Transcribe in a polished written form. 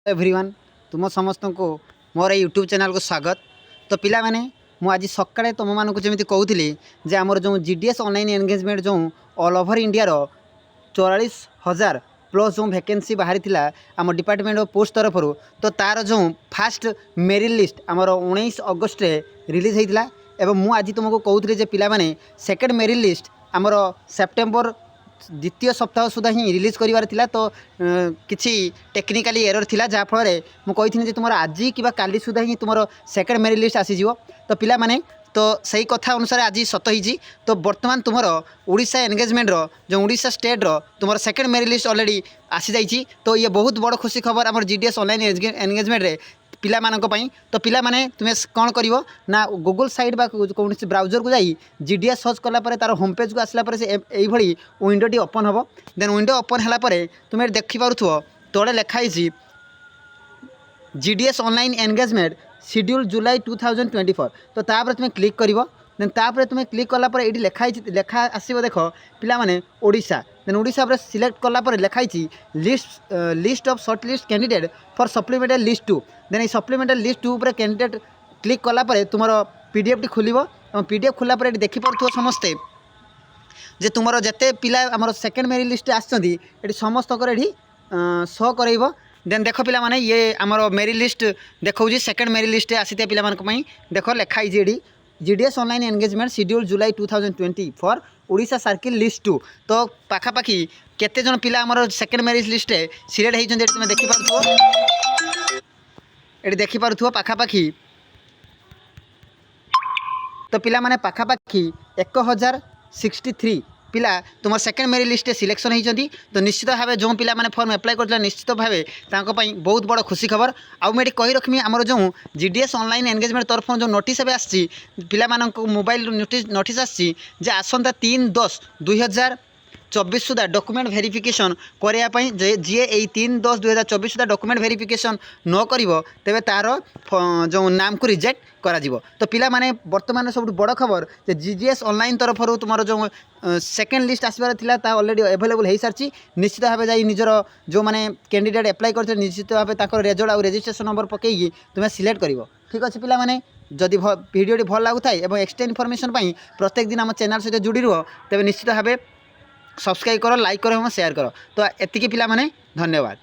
Everyone तुम समस्त को मोर यूट्यूब चैनल को स्वागत। तो पिला माने मु आज सकाळे तुम मान जमी कहूली जे आमर जो जीडीएस ऑनलाइन एंगेजमेंट जो ऑल ओवर इंडिया 44,000 प्लस जो वैकेंसी बाहरी आम डिपार्टमेंट ऑफ पोस्ट तरफ तो तार जो फास्ट मेरिट लिस्ट आमर 19 अगस्त रिलीज होता है। मु आज तुमको कहूली जे पिला माने सेकेंड मेरिट लिस्ट आमर सेप्टेम्बर द्वितीय सप्ताह सुधा ही रिलीज करार थिला। तो किसी टेक्निकाली एरर थिला जहाँफल मुझे तुम आज कि काली सुधा ही तुम सेकेंड मेरिट लिस्ट आसीज। तो पिला माने तो सही कथा अनुसार आज सत ही। तो बर्तमान तुम ओडिशा एंगेजमेंट जो ओडिशा स्टेट तुम सेकेंड मेरिट लिस्ट ऑलरेडी आसी जाइए। तो ये बहुत बड़ खुशी खबर आम जीडीएस ऑनलाइन एंगेजमेंट रे पिला मानक पई। तो पिला माने तुम्हें कौन करिवो ना गूगल साइट बा कौन ब्राउजर को जाई जीडीएस सर्च कला परे तार होम पेज को आसला परे से एई भली विंडोटी ओपन हम। देन विंडो ओपन हला परे तुम्हें देखि पारुथो तोड़े लिखाई जीडीएस ऑनलाइन एंगेजमेंट शेड्यूल जुलाई 2024। तो तापर तुम्हें क्लिक करिवो। देन तापर तुम्हें क्लिक कला परे एडी लेखा आसीबो देख पिला माने ओडिशा। देन ओडिशा पर सिलेक्ट कला परे लिखाई list of short list candidate for supplementary list 2। Then supplementary list 2 पर कैंडिडेट क्लिक कला परे तुमर पीडीएफ टी खोलिबो। पीडीएफ खोला परे देखि पारुथो समस्ते जे तुमर जते पिला आमर सेकेंड मेरिट लिस्ट आछंती एटी समस्त कर एटी शो करइबो। देन देख पिला माने ये आमर मेरिट लिस्ट देखौजी सेकेंड मेरिट लिस्ट आसीते पिला मानक पई देखो लिखाई एडी GDS online engagement schedule July 2020 for Odisha circle list 2। तो पाखापाखि केते जन पिला आमर सेकेंड मेरिट लिस्ट सिलेक्ट होइछन तुम देखि पारुथो एटी देखि पारुथो पाखापाखि। तो पिला माने पाखापाखि 1063 पिला तुम सेकेंड मेरिट लिस्ट सिलेक्शन होती। तो निश्चित भाव जो पिला माने फॉर्म अप्लाई करते निश्चित भाव बहुत बड़ खुशी खबर। आउ मुझे कही रखी आमर जो जीडीएस ऑनलाइन एंगेजमेंट तरफ जो नोटिस आसी पिला मोबाइल नोटिस आसी आसंता 3/10/2024 सुधा डॉक्यूमेंट वेरिफिकेशन करने जी 3/10/2024 सुधा डॉक्यूमेंट वेरिफिकेशन न करिवो तेबे तार जो नाम को रिजेक्ट करा जीवो। तो पिला माने वर्तमान सब बड़ खबर जे जीडीएस ऑनलाइन तरफ तुम जो सेकेंड लिस्ट आसबार थिला ता ऑलरेडी अवेलेबल हो सारी। निश्चित भाव जाई निजर जो माने कैंडिडेट अप्लाई करते निश्चित भाव ताकर रिजल्ट और रजिस्ट्रेशन नंबर पकईकी तुम्हें सिलेक्ट करिवो। ठीक अच्छे पिला माने जदि वीडियोटी भल लगुए और एक्सट्रा इनफॉरमेशन प्रत्येक दिन आम चैनल सहित जोड़ी रुह तेज निश्चित भाव सब्सक्राइब करो, लाइक करो और शेयर करो। तो एतिकी पिला माने धन्यवाद।